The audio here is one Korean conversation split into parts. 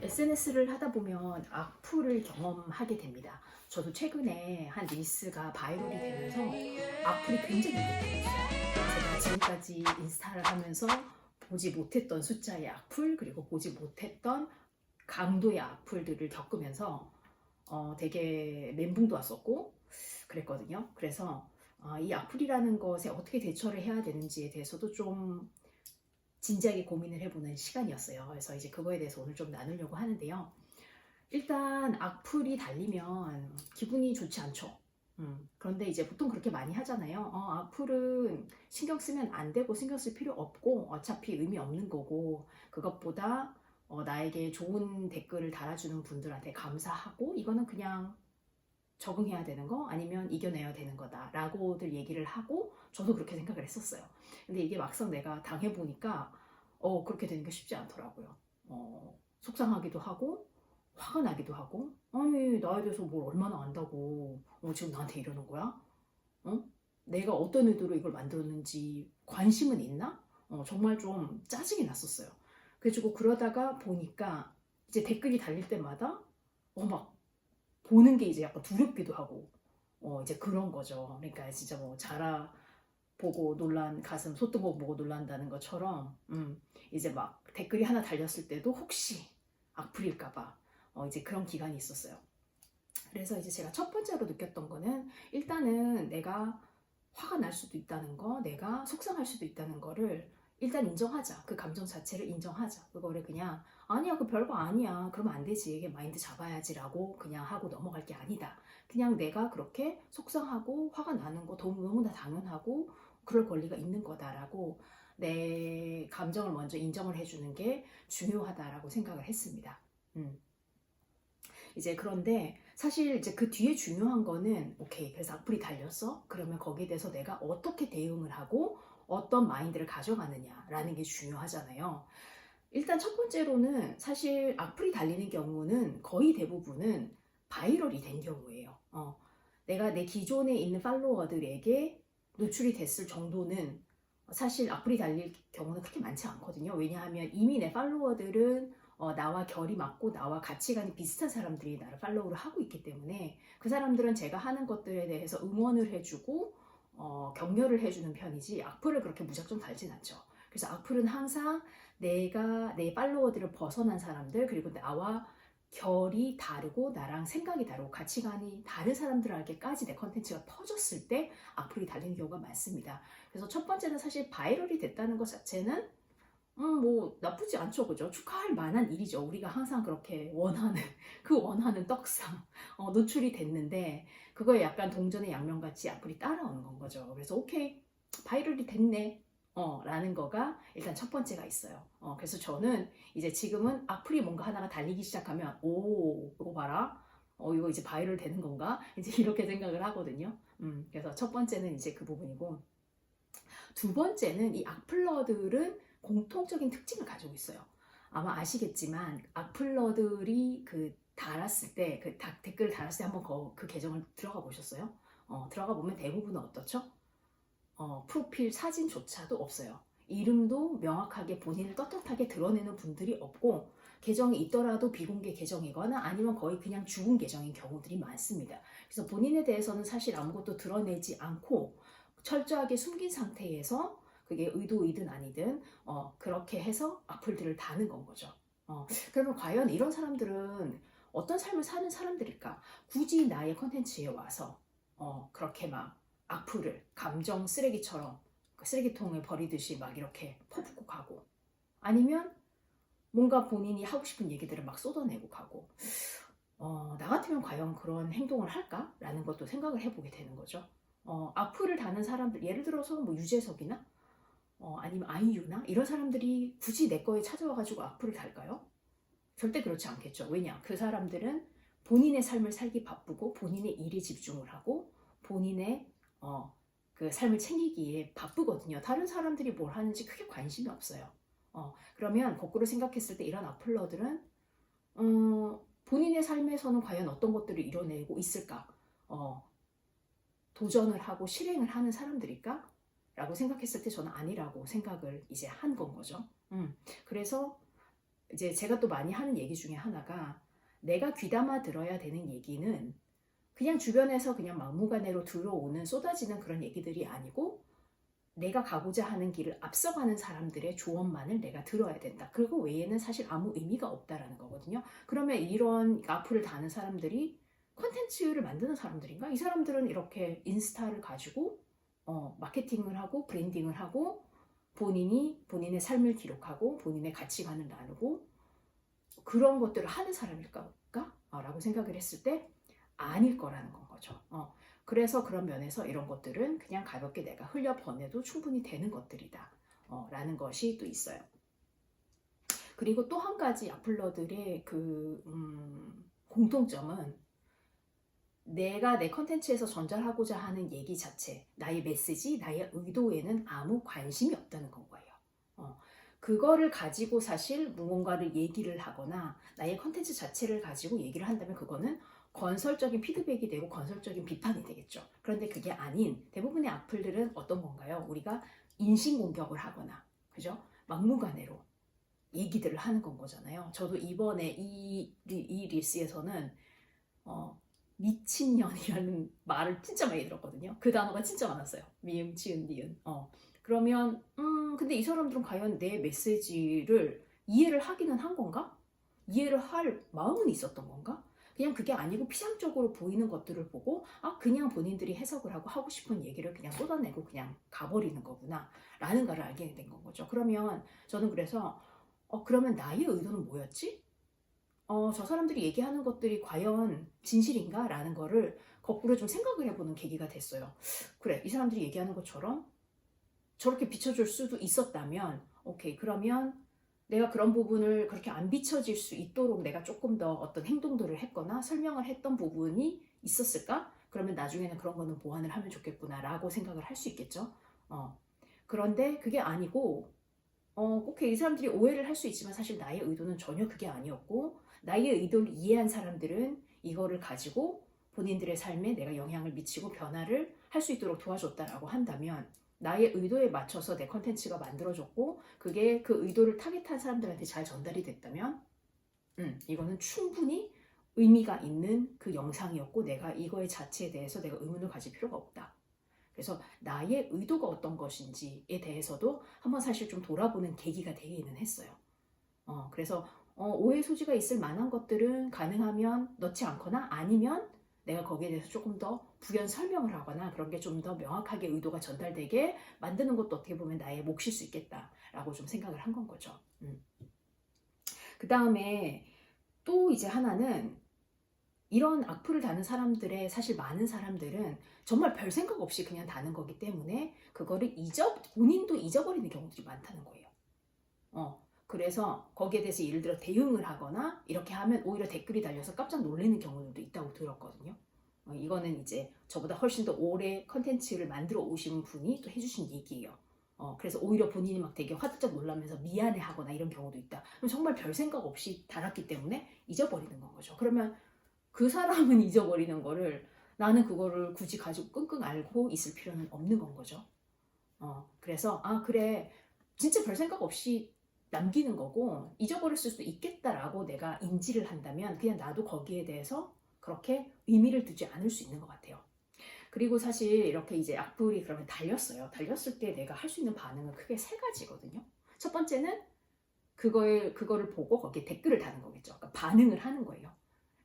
SNS를 하다 보면 악플을 경험하게 됩니다. 저도 최근에 한 릴스가 바이럴이 되면서 악플이 굉장히 많이 들어왔어요. 제가 지금까지 인스타를 하면서 보지 못했던 숫자의 악플, 그리고 보지 못했던 강도의 악플들을 겪으면서 되게 멘붕도 왔었고 그랬거든요. 그래서 이 악플이라는 것에 어떻게 대처를 해야 되는지에 대해서도 좀 진지하게 고민을 해보는 시간이었어요. 그래서 이제 그거에 대해서 오늘 좀 나누려고 하는데요. 일단 악플이 달리면 기분이 좋지 않죠. 그런데 이제 보통 그렇게 많이 하잖아요. 악플은 신경 쓰면 안 되고 신경 쓸 필요 없고 어차피 의미 없는 거고, 그것보다 나에게 좋은 댓글을 달아주는 분들한테 감사하고 이거는 그냥 적응해야 되는 거 아니면 이겨내야 되는 거다라고들 얘기를 하고, 저도 그렇게 생각을 했었어요. 근데 이게 막상 내가 당해보니까 그렇게 되는 게 쉽지 않더라고요. 속상하기도 하고 화가 나기도 하고, 아니 나에 대해서 뭘 얼마나 안다고 지금 나한테 이러는 거야? 어? 내가 어떤 의도로 이걸 만들었는지 관심은 있나? 정말 좀 짜증이 났었어요. 그래가지고 그러다가 보니까 이제 댓글이 달릴 때마다 막 보는 게 이제 약간 두렵기도 하고 이제 그런 거죠. 그러니까 진짜 뭐 자라 보고 놀란 가슴 소뚜껑 보고 놀란다는 것처럼 이제 막 댓글이 하나 달렸을 때도 혹시 악플일까봐 이제 그런 기간이 있었어요. 그래서 이제 제가 첫 번째로 느꼈던 거는, 일단은 내가 화가 날 수도 있다는 거, 내가 속상할 수도 있다는 거를 일단 인정하자. 그 감정 자체를 인정하자. 그거를 그냥 아니야 그 별거 아니야 그러면 안 되지, 이게 마인드 잡아야지 라고 그냥 하고 넘어갈 게 아니다. 그냥 내가 그렇게 속상하고 화가 나는 거 너무나 당연하고 그럴 권리가 있는 거다라고 내 감정을 먼저 인정을 해주는 게 중요하다라고 생각을 했습니다. 이제 그런데 사실 이제 그 뒤에 중요한 거는, 오케이 그래서 악플이 달렸어? 그러면 거기에 대해서 내가 어떻게 대응을 하고 어떤 마인드를 가져가느냐라는 게 중요하잖아요. 일단 첫 번째로는 사실 악플이 달리는 경우는 거의 대부분은 바이럴이 된 경우예요. 내가 내 기존에 있는 팔로워들에게 노출이 됐을 정도는 사실 악플이 달릴 경우는 그렇게 많지 않거든요. 왜냐하면 이미 내 팔로워들은 나와 결이 맞고 나와 가치관이 비슷한 사람들이 나를 팔로우를 하고 있기 때문에 그 사람들은 제가 하는 것들에 대해서 응원을 해주고 격려를 해주는 편이지, 악플을 그렇게 무작정 달진 않죠. 그래서 악플은 항상 내가 내 팔로워들을 벗어난 사람들, 그리고 나와 결이 다르고 나랑 생각이 다르고 가치관이 다른 사람들에게까지 내 컨텐츠가 퍼졌을 때 악플이 달리는 경우가 많습니다. 그래서 첫 번째는 사실 바이럴이 됐다는 것 자체는 뭐 나쁘지 않죠, 그죠? 축하할 만한 일이죠. 우리가 항상 그렇게 원하는 그 원하는 떡상 노출이 됐는데, 그거에 약간 동전의 양면같이 악플이 따라오는 건 거죠. 그래서 오케이 바이럴이 됐네 라는 거가 일단 첫 번째가 있어요. 그래서 저는 이제 지금은 악플이 뭔가 하나가 달리기 시작하면, 오 이거 봐라, 이거 이제 바이럴 되는 건가 이제 이렇게 생각을 하거든요. 그래서 첫 번째는 이제 그 부분이고, 두 번째는 이 악플러들은 공통적인 특징을 가지고 있어요. 아마 아시겠지만 악플러들이 그 달았을 때, 그 댓글을 달았을 때 한번 그 계정을 들어가 보셨어요? 들어가 보면 대부분은 어떻죠? 프로필 사진조차도 없어요. 이름도 명확하게 본인을 떳떳하게 드러내는 분들이 없고, 계정이 있더라도 비공개 계정이거나 아니면 거의 그냥 죽은 계정인 경우들이 많습니다. 그래서 본인에 대해서는 사실 아무것도 드러내지 않고 철저하게 숨긴 상태에서, 그게 의도이든 아니든 그렇게 해서 악플들을 다는 건 거죠. 그러면 과연 이런 사람들은 어떤 삶을 사는 사람들일까? 굳이 나의 컨텐츠에 와서 그렇게 막 악플을 감정 쓰레기처럼 그 쓰레기통에 버리듯이 막 이렇게 퍼붓고 가고, 아니면 뭔가 본인이 하고 싶은 얘기들을 막 쏟아내고 가고, 나 같으면 과연 그런 행동을 할까? 라는 것도 생각을 해보게 되는 거죠. 악플을 다는 사람들, 예를 들어서 뭐 유재석이나 아니면 아이유나 이런 사람들이 굳이 내 거에 찾아와가지고 악플을 달까요? 절대 그렇지 않겠죠. 왜냐? 그 사람들은 본인의 삶을 살기 바쁘고 본인의 일에 집중을 하고 본인의 그 삶을 챙기기에 바쁘거든요. 다른 사람들이 뭘 하는지 크게 관심이 없어요. 그러면 거꾸로 생각했을 때 이런 악플러들은 본인의 삶에서는 과연 어떤 것들을 이뤄내고 있을까? 도전을 하고 실행을 하는 사람들일까? 라고 생각했을 때 저는 아니라고 생각을 이제 한 건 거죠. 그래서 이제 제가 또 많이 하는 얘기 중에 하나가 내가 귀담아 들어야 되는 얘기는 그냥 주변에서 그냥 막무가내로 들어오는 쏟아지는 그런 얘기들이 아니고 내가 가고자 하는 길을 앞서가는 사람들의 조언만을 내가 들어야 된다. 그리고 외에는 사실 아무 의미가 없다라는 거거든요. 그러면 이런 악플을 다는 사람들이 콘텐츠를 만드는 사람들인가? 이 사람들은 이렇게 인스타를 가지고 마케팅을 하고 브랜딩을 하고 본인의 삶을 기록하고 본인의 가치관을 나누고 그런 것들을 하는 사람일까? 라고 생각을 했을 때 아닐 거라는 건 거죠. 그래서 그런 면에서 이런 것들은 그냥 가볍게 내가 흘려보내도 충분히 되는 것들이다. 라는 것이 또 있어요. 그리고 또 한 가지 악플러들의 공통점은 내가 내 컨텐츠에서 전달하고자 하는 얘기 자체, 나의 메시지, 나의 의도에는 아무 관심이 없다는 건 거예요. 그거를 가지고 사실 무언가를 얘기를 하거나 나의 컨텐츠 자체를 가지고 얘기를 한다면 그거는 건설적인 피드백이 되고 건설적인 비판이 되겠죠. 그런데 그게 아닌 대부분의 악플들은 어떤 건가요? 우리가 인신공격을 하거나, 그죠? 막무가내로 얘기들을 하는 건 거잖아요. 저도 이번에 이 릴스에서는 미친년이라는 말을 진짜 많이 들었거든요. 그 단어가 진짜 많았어요. 미음, 지은, 니은. 그러면 근데 이 사람들은 과연 내 메시지를 이해를 하기는 한 건가? 이해를 할 마음은 있었던 건가? 그냥 그게 아니고 피상적으로 보이는 것들을 보고 그냥 본인들이 해석을 하고 싶은 얘기를 그냥 쏟아내고 그냥 가버리는 거구나 라는 걸 알게 된 거죠. 그러면 저는 그래서 그러면 나의 의도는 뭐였지? 저 사람들이 얘기하는 것들이 과연 진실인가? 라는 거를 거꾸로 좀 생각을 해보는 계기가 됐어요. 그래, 이 사람들이 얘기하는 것처럼 저렇게 비춰줄 수도 있었다면 오케이, 그러면 내가 그런 부분을 그렇게 안 비춰질 수 있도록 내가 조금 더 어떤 행동들을 했거나 설명을 했던 부분이 있었을까? 그러면 나중에는 그런 거는 보완을 하면 좋겠구나 라고 생각을 할 수 있겠죠. 그런데 그게 아니고 오케이, 이 사람들이 오해를 할 수 있지만 사실 나의 의도는 전혀 그게 아니었고 나의 의도를 이해한 사람들은 이거를 가지고 본인들의 삶에 내가 영향을 미치고 변화를 할 수 있도록 도와줬다라고 한다면 나의 의도에 맞춰서 내 컨텐츠가 만들어졌고 그게 그 의도를 타깃한 사람들한테 잘 전달이 됐다면 이거는 충분히 의미가 있는 그 영상이었고 내가 이거의 자체에 대해서 내가 의문을 가질 필요가 없다. 그래서 나의 의도가 어떤 것인지에 대해서도 한번 사실 좀 돌아보는 계기가 되기는 했어요. 그래서 오해 소지가 있을 만한 것들은 가능하면 넣지 않거나 아니면 내가 거기에 대해서 조금 더 부연 설명을 하거나 그런 게 좀 더 명확하게 의도가 전달되게 만드는 것도 어떻게 보면 나의 몫일 수 있겠다라고 좀 생각을 한 건 거죠. 그 다음에 또 이제 하나는 이런 악플을 다는 사람들의 사실 많은 사람들은 정말 별 생각 없이 그냥 다는 거기 때문에 그거를 본인도 잊어버리는 경우들이 많다는 거예요. 그래서 거기에 대해서 예를 들어 대응을 하거나 이렇게 하면 오히려 댓글이 달려서 깜짝 놀라는 경우들도 있다고 들었거든요. 이거는 이제 저보다 훨씬 더 오래 컨텐츠를 만들어 오신 분이 또 해주신 얘기예요. 그래서 오히려 본인이 막 되게 화들짝 놀라면서 미안해 하거나 이런 경우도 있다. 그럼 정말 별 생각 없이 달았기 때문에 잊어버리는 건 거죠. 그러면 그 사람은 잊어버리는 거를 나는 그거를 굳이 가지고 끙끙 앓고 있을 필요는 없는 건 거죠. 그래서 그래 진짜 별 생각 없이 남기는 거고 잊어버릴 수도 있겠다라고 내가 인지를 한다면 그냥 나도 거기에 대해서 그렇게 의미를 두지 않을 수 있는 것 같아요. 그리고 사실 이렇게 이제 악플이 그러면 달렸어요. 달렸을 때 내가 할 수 있는 반응은 크게 세 가지거든요. 첫 번째는 그거를 보고 거기에 댓글을 다는 거겠죠. 그러니까 반응을 하는 거예요.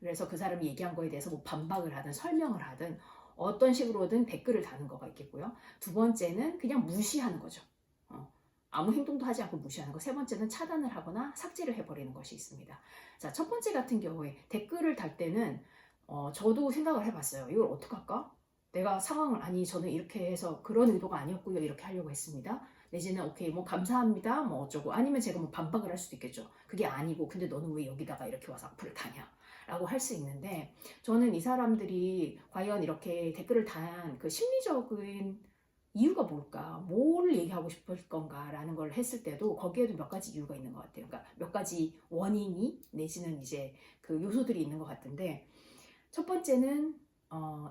그래서 그 사람이 얘기한 거에 대해서 뭐 반박을 하든 설명을 하든 어떤 식으로든 댓글을 다는 거가 있겠고요. 두 번째는 그냥 무시하는 거죠. 아무 행동도 하지 않고 무시하는 거. 세 번째는 차단을 하거나 삭제를 해버리는 것이 있습니다. 자, 첫 번째 같은 경우에 댓글을 달 때는 저도 생각을 해봤어요. 이걸 어떡할까? 내가 상황을 저는 이렇게 해서 그런 의도가 아니었고요. 이렇게 하려고 했습니다. 내지는 오케이 뭐 감사합니다 뭐 어쩌고 아니면 제가 뭐 반박을 할 수도 있겠죠. 그게 아니고 근데 너는 왜 여기다가 이렇게 와서 악플을 다냐 라고 할 수 있는데 저는 이 사람들이 과연 이렇게 댓글을 단 그 심리적인 이유가 뭘까? 뭘 얘기하고 싶을 건가? 라는 걸 했을 때도 거기에도 몇 가지 이유가 있는 것 같아요. 그러니까 몇 가지 원인이 내지는 이제 그 요소들이 있는 것 같은데 첫 번째는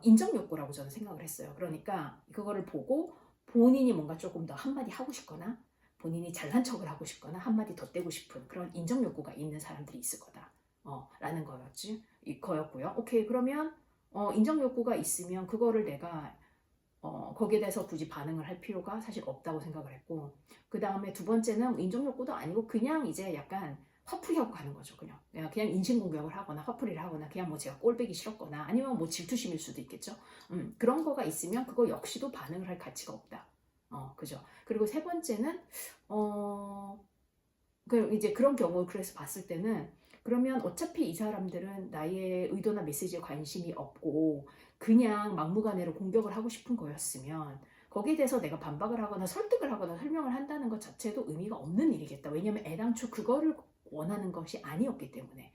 인정 욕구라고 저는 생각을 했어요. 그러니까 그거를 보고 본인이 뭔가 조금 더 한마디 하고 싶거나 본인이 잘난 척을 하고 싶거나 한마디 덧대고 싶은 그런 인정 욕구가 있는 사람들이 있을 거다. 라는 거였고요. 오케이, 그러면 인정 욕구가 있으면 그거를 내가 거기에 대해서 굳이 반응을 할 필요가 사실 없다고 생각을 했고, 그 다음에 두 번째는 인정 욕구도 아니고 그냥 이제 약간 화풀이하고 가는 거죠. 그냥 인신공격을 하거나 화풀이를 하거나 그냥 뭐 제가 꼴보기 싫었거나 아니면 뭐 질투심일 수도 있겠죠. 그런 거가 있으면 그거 역시도 반응을 할 가치가 없다. 그죠. 그리고 세 번째는 이제 그런 경우 그래서 봤을 때는, 그러면 어차피 이 사람들은 나의 의도나 메시지에 관심이 없고 그냥 막무가내로 공격을 하고 싶은 거였으면 거기에 대해서 내가 반박을 하거나 설득을 하거나 설명을 한다는 것 자체도 의미가 없는 일이겠다. 왜냐하면 애당초 그거를 원하는 것이 아니었기 때문에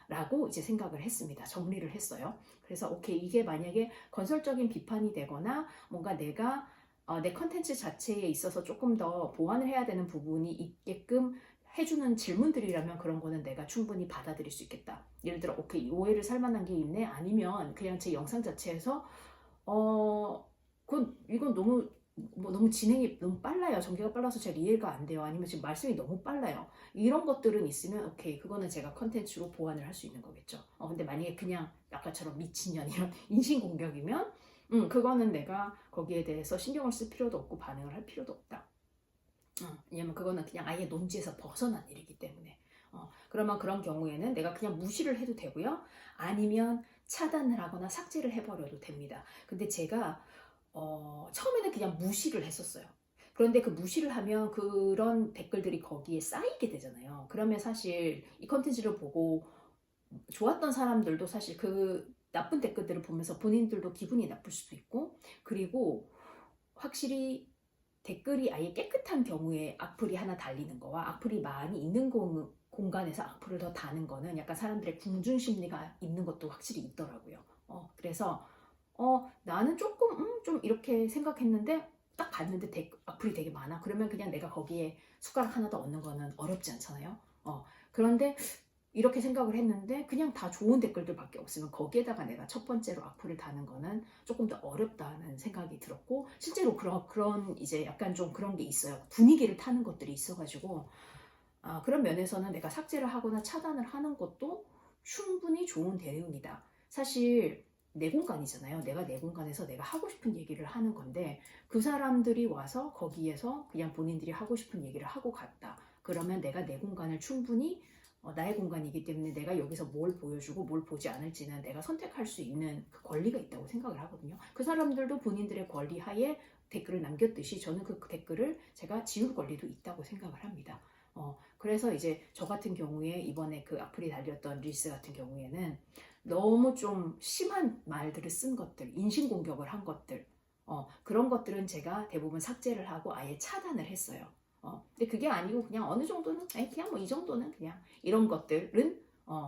라고 이제 생각을 했습니다. 정리를 했어요. 그래서 오케이, 이게 만약에 건설적인 비판이 되거나 뭔가 내가 내 컨텐츠 자체에 있어서 조금 더 보완을 해야 되는 부분이 있게끔 해주는 질문들이라면 그런 거는 내가 충분히 받아들일 수 있겠다. 예를 들어 오케이, 오해를 살 만한 게 있네, 아니면 그냥 제 영상 자체에서 이건 너무 진행이 너무 빨라요. 전개가 빨라서 잘 이해가 안 돼요. 아니면 지금 말씀이 너무 빨라요. 이런 것들은 있으면 오케이, 그거는 제가 컨텐츠로 보완을 할 수 있는 거겠죠. 근데 만약에 그냥 아까처럼 미친년 이런 인신공격이면 그거는 내가 거기에 대해서 신경을 쓸 필요도 없고 반응을 할 필요도 없다. 왜냐면 그거는 그냥 아예 논지에서 벗어난 일이기 때문에. 그러면 그런 경우에는 내가 그냥 무시를 해도 되고요. 아니면 차단을 하거나 삭제를 해버려도 됩니다. 근데 제가 처음에는 그냥 무시를 했었어요. 그런데 그 무시를 하면 그런 댓글들이 거기에 쌓이게 되잖아요. 그러면 사실 이 컨텐츠를 보고 좋았던 사람들도 사실 그 나쁜 댓글들을 보면서 본인들도 기분이 나쁠 수도 있고, 그리고 확실히 댓글이 아예 깨끗한 경우에 악플이 하나 달리는 거와 악플이 많이 있는 공간에서 악플을 더 다는 거는 약간 사람들의 궁중 심리가 있는 것도 확실히 있더라고요. 그래서 나는 조금 좀 이렇게 생각했는데 딱 봤는데 악플이 되게 많아. 그러면 그냥 내가 거기에 숟가락 하나 더 얹는 거는 어렵지 않잖아요. 그런데 이렇게 생각을 했는데 그냥 다 좋은 댓글들밖에 없으면 거기에다가 내가 첫 번째로 악플을 다는 거는 조금 더 어렵다는 생각이 들었고, 실제로 그런 이제 약간 좀 그런 게 있어요. 분위기를 타는 것들이 있어가지고 그런 면에서는 내가 삭제를 하거나 차단을 하는 것도 충분히 좋은 대응이다. 사실 내 공간이잖아요. 내가 내 공간에서 내가 하고 싶은 얘기를 하는 건데 그 사람들이 와서 거기에서 그냥 본인들이 하고 싶은 얘기를 하고 갔다. 그러면 내가 내 공간을 충분히 나의 공간이기 때문에 내가 여기서 뭘 보여주고 뭘 보지 않을지는 내가 선택할 수 있는 그 권리가 있다고 생각을 하거든요. 그 사람들도 본인들의 권리 하에 댓글을 남겼듯이 저는 그 댓글을 제가 지울 권리도 있다고 생각을 합니다. 그래서 이제 저 같은 경우에 이번에 그 악플이 달렸던 릴스 같은 경우에는 너무 좀 심한 말들을 쓴 것들, 인신공격을 한 것들, 그런 것들은 제가 대부분 삭제를 하고 아예 차단을 했어요. 근데 그게 아니고 그냥 어느 정도는 그냥 뭐 이 정도는 그냥 이런 것들은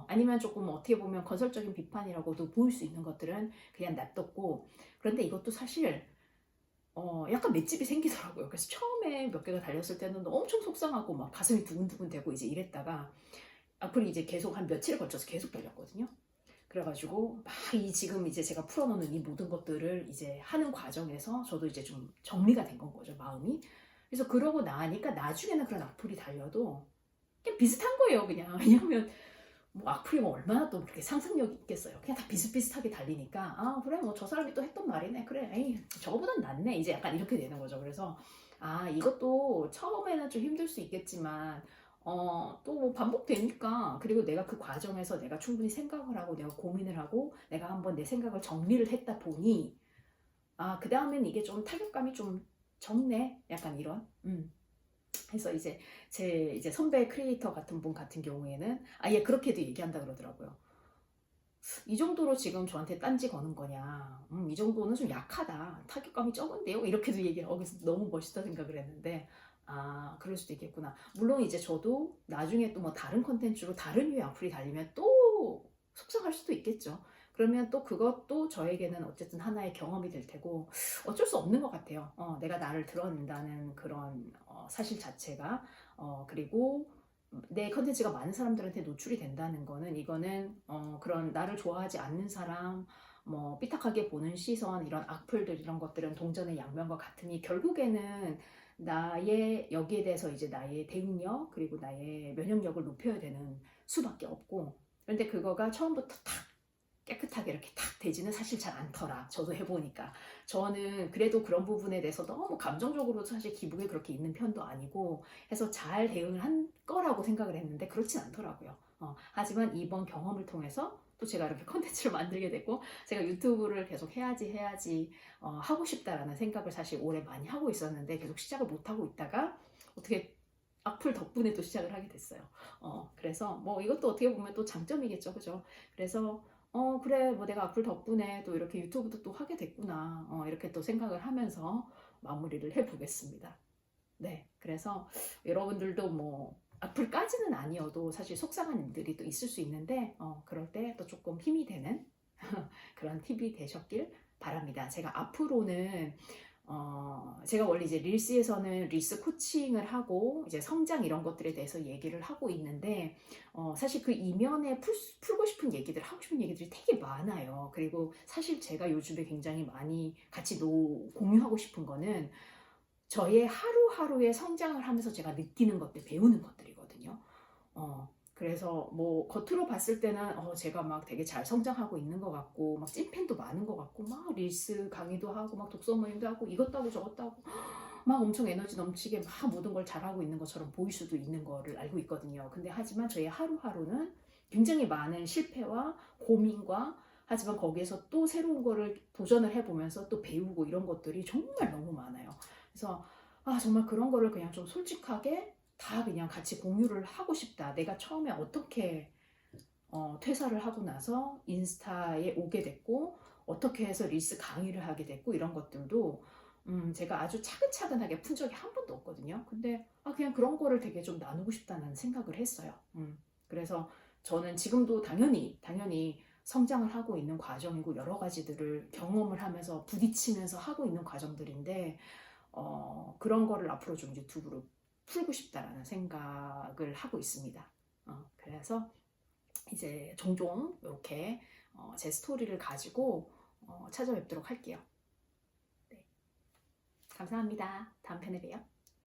아니면 조금 어떻게 보면 건설적인 비판이라고도 보일 수 있는 것들은 그냥 놔뒀고, 그런데 이것도 사실 약간 맷집이 생기더라고요. 그래서 처음에 몇 개가 달렸을 때는 엄청 속상하고 막 가슴이 두근두근 되고 이제 이랬다가 악플이 이제 계속 한 며칠에 걸쳐서 계속 달렸거든요. 그래가지고 막 지금 이제 제가 풀어놓는 이 모든 것들을 이제 하는 과정에서 저도 이제 좀 정리가 된 건 거죠, 마음이. 그래서 그러고 나니까 나중에는 그런 악플이 달려도 그냥 비슷한 거예요, 그냥. 왜냐면 뭐 악플이 뭐 얼마나 또 그렇게 상상력이 있겠어요. 그냥 다 비슷비슷하게 달리니까 그래 뭐 저 사람이 또 했던 말이네, 그래 에이 저거보단 낫네, 이제 약간 이렇게 되는 거죠. 그래서 이것도 처음에는 좀 힘들 수 있겠지만 또뭐 반복되니까, 그리고 내가 그 과정에서 내가 충분히 생각을 하고 내가 고민을 하고 내가 한번 내 생각을 정리를 했다 보니 그 다음엔 이게 좀 타격감이 좀 적네, 약간 이런. 그래서 이제 제 이제 선배 크리에이터 같은 분 같은 경우에는 아예 그렇게도 얘기한다 그러더라고요. 이 정도로 지금 저한테 딴지 거는 거냐? 이 정도는 좀 약하다. 타격감이 적은데요? 이렇게도 얘기를 그래서 너무 멋있다 생각을 했는데 그럴 수도 있겠구나. 물론 이제 저도 나중에 또 뭐 다른 컨텐츠로 다른 류의 악플이 달리면 또 속상할 수도 있겠죠. 그러면 또 그것도 저에게는 어쨌든 하나의 경험이 될 테고 어쩔 수 없는 것 같아요. 내가 나를 드러낸다는 그런 사실 자체가 그리고 내 컨텐츠가 많은 사람들한테 노출이 된다는 거는, 이거는 그런 나를 좋아하지 않는 사람, 뭐 삐딱하게 보는 시선, 이런 악플들 이런 것들은 동전의 양면과 같으니 결국에는 나의 여기에 대해서 이제 나의 대응력 그리고 나의 면역력을 높여야 되는 수밖에 없고 그런데 그거가 처음부터 탁 깨끗하게 이렇게 탁 되지는 사실 잘 않더라. 저도 해보니까. 저는 그래도 그런 부분에 대해서 너무 감정적으로 사실 기복에 그렇게 있는 편도 아니고 해서 잘 대응을 한 거라고 생각을 했는데 그렇진 않더라고요. 하지만 이번 경험을 통해서 또 제가 이렇게 컨텐츠를 만들게 됐고 제가 유튜브를 계속 해야지 하고 싶다라는 생각을 사실 올해 많이 하고 있었는데 계속 시작을 못하고 있다가 어떻게 악플 덕분에 또 시작을 하게 됐어요. 그래서 뭐 이것도 어떻게 보면 또 장점이겠죠. 그죠? 그래서 그래, 뭐 내가 악플 덕분에 또 이렇게 유튜브도 또 하게 됐구나. 이렇게 또 생각을 하면서 마무리를 해보겠습니다. 네, 그래서 여러분들도 뭐 악플까지는 아니어도 사실 속상한 일들이 또 있을 수 있는데, 그럴 때 또 조금 힘이 되는 그런 팁이 되셨길 바랍니다. 제가 앞으로는 제가 원래 이제 릴스에서는 릴스 코칭을 하고 이제 성장 이런 것들에 대해서 얘기를 하고 있는데 사실 그 이면에 풀고 싶은 얘기들 하고 싶은 얘기들이 되게 많아요. 그리고 사실 제가 요즘에 굉장히 많이 같이 공유하고 싶은 거는 저의 하루하루의 성장을 하면서 제가 느끼는 것들, 배우는 것들이거든요. 그래서 뭐 겉으로 봤을 때는 제가 막 되게 잘 성장하고 있는 것 같고 막 찐팬도 많은 것 같고 막 릴스 강의도 하고 막 독서 모임도 하고 이것도 하고 저것도 하고 막 엄청 에너지 넘치게 막 모든 걸 잘하고 있는 것처럼 보일 수도 있는 거를 알고 있거든요. 근데 하지만 저의 하루하루는 굉장히 많은 실패와 고민과 하지만 거기에서 또 새로운 거를 도전을 해보면서 또 배우고 이런 것들이 정말 너무 많아요. 그래서 정말 그런 거를 그냥 좀 솔직하게 다 그냥 같이 공유를 하고 싶다. 내가 처음에 어떻게 퇴사를 하고 나서 인스타에 오게 됐고 어떻게 해서 릴스 강의를 하게 됐고 이런 것들도 제가 아주 차근차근하게 푼 적이 한 번도 없거든요. 근데 그냥 그런 거를 되게 좀 나누고 싶다는 생각을 했어요. 그래서 저는 지금도 당연히 성장을 하고 있는 과정이고 여러 가지들을 경험을 하면서 부딪히면서 하고 있는 과정들인데 그런 거를 앞으로 좀 유튜브로 풀고 싶다라는 생각을 하고 있습니다. 그래서 이제 종종 이렇게 제 스토리를 가지고 찾아뵙도록 할게요. 네. 감사합니다. 다음 편에 봬요.